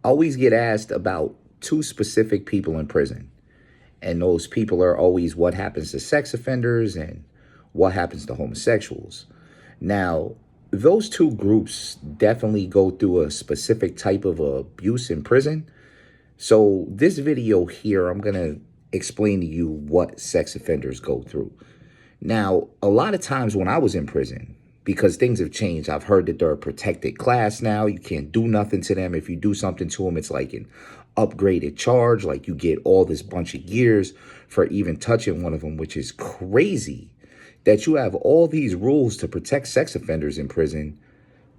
always get asked about two specific people in prison. And those people are always what happens to sex offenders and what happens to homosexuals. Now, those two groups definitely go through a specific type of abuse in prison. So, this video here, I'm going to explain to you what sex offenders go through. Now, a lot of times when I was in prison, because things have changed, I've heard that they're a protected class now. You can't do nothing to them. If you do something to them, it's like an upgraded charge. Like you get all this bunch of years for even touching one of them, which is crazy that you have all these rules to protect sex offenders in prison,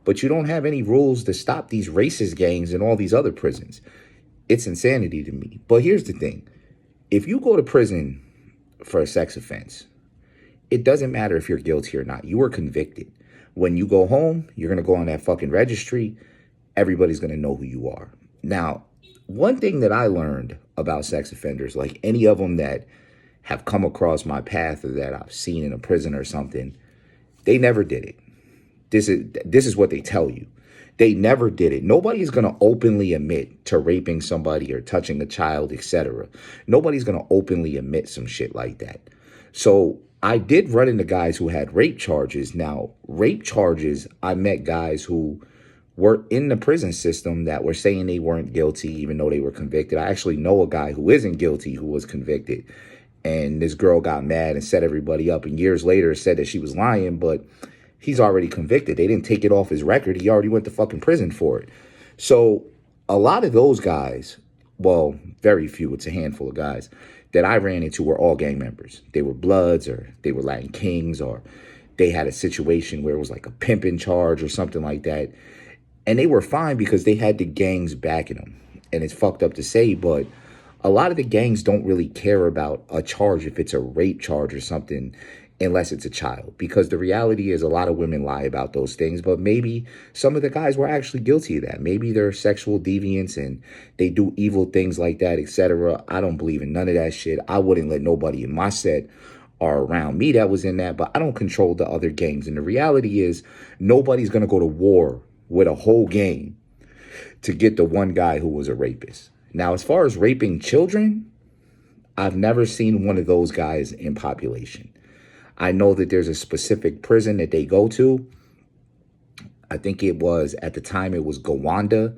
but you don't have any rules to stop these racist gangs in all these other prisons. It's insanity to me. But here's the thing. If you go to prison for a sex offense, it doesn't matter if you're guilty or not. You were convicted. When you go home, you're going to go on that fucking registry. Everybody's going to know who you are. Now, one thing that I learned about sex offenders, like any of them that have come across my path or that I've seen in a prison or something, they never did it. This is what they tell you. They never did it. Nobody's going to openly admit to raping somebody or touching a child, etc. Nobody's going to openly admit some shit like that. So I did run into guys who had rape charges. Now, rape charges, I met guys who were in the prison system that were saying they weren't guilty, even though they were convicted. I actually know a guy who isn't guilty who was convicted. And this girl got mad and set everybody up. And years later said that she was lying, but he's already convicted. They didn't take it off his record. He already went to fucking prison for it. So a lot of those guys, well, very few, it's a handful of guys that I ran into were all gang members. They were Bloods or they were Latin Kings or they had a situation where it was like a pimp in charge or something like that. And they were fine because they had the gangs backing them. And it's fucked up to say, but a lot of the gangs don't really care about a charge if it's a rape charge or something unless it's a child. Because the reality is a lot of women lie about those things, but maybe some of the guys were actually guilty of that. Maybe they're sexual deviants and they do evil things like that, etc. I don't believe in none of that shit. I wouldn't let nobody in my set or around me that was in that, but I don't control the other gangs. And the reality is nobody's going to go to war with a whole gang to get the one guy who was a rapist. Now, as far as raping children, I've never seen one of those guys in population. I know that there's a specific prison that they go to. I think it was, at the time, it was Gowanda.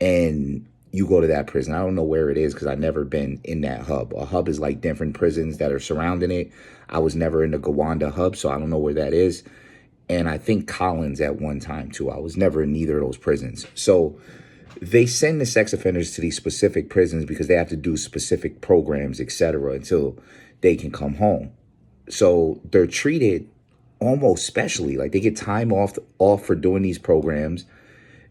And you go to that prison. I don't know where it is because I've never been in that hub. A hub is like different prisons that are surrounding it. I was never in the Gowanda hub, so I don't know where that is. And I think Collins at one time, too. I was never in either of those prisons. So they send the sex offenders to these specific prisons because they have to do specific programs, etc., until they can come home. So they're treated almost specially. Like they get time off for doing these programs.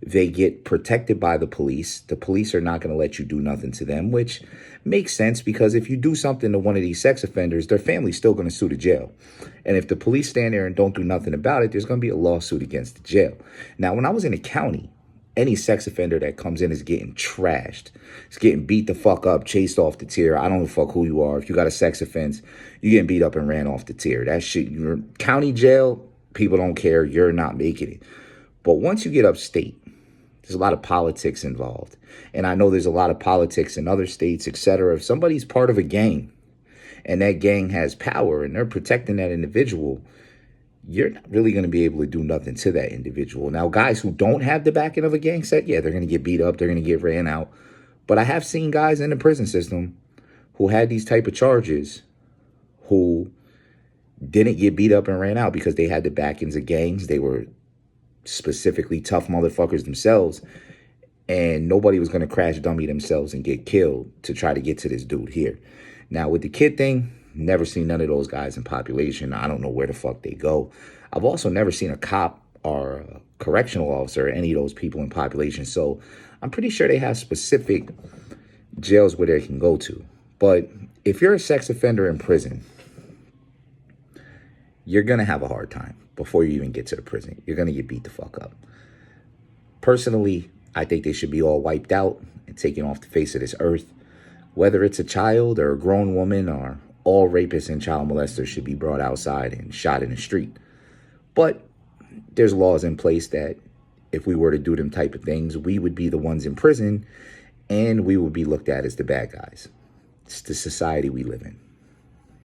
They get protected by the police. The police are not going to let you do nothing to them, which makes sense because if you do something to one of these sex offenders, their family's still going to sue the jail. And if the police stand there and don't do nothing about it, there's going to be a lawsuit against the jail. Now, when I was in the county, any sex offender that comes in is getting trashed. It's getting beat the fuck up, chased off the tier. I don't give a fuck who you are. If you got a sex offense, you getting beat up and ran off the tier. That shit, you're county jail, people don't care. You're not making it. But once you get upstate, there's a lot of politics involved. And I know there's a lot of politics in other states, etc. If somebody's part of a gang and that gang has power and they're protecting that individual, you're not really going to be able to do nothing to that individual. Now, guys who don't have the backing of a gang set, yeah, they're going to get beat up. They're going to get ran out. But I have seen guys in the prison system who had these type of charges who didn't get beat up and ran out because they had the backings of gangs. They were specifically tough motherfuckers themselves. And nobody was going to crash dummy themselves and get killed to try to get to this dude here. Now, with the kid thing, never seen none of those guys in population. I don't know where the fuck they go. I've also never seen a cop or a correctional officer or any of those people in population. So I'm pretty sure they have specific jails where they can go to. But if you're a sex offender in prison, you're going to have a hard time before you even get to the prison. You're going to get beat the fuck up. Personally, I think they should be all wiped out and taken off the face of this earth. Whether it's a child or a grown woman, or all rapists and child molesters should be brought outside and shot in the street. But there's laws in place that if we were to do them type of things, we would be the ones in prison and we would be looked at as the bad guys. It's the society we live in.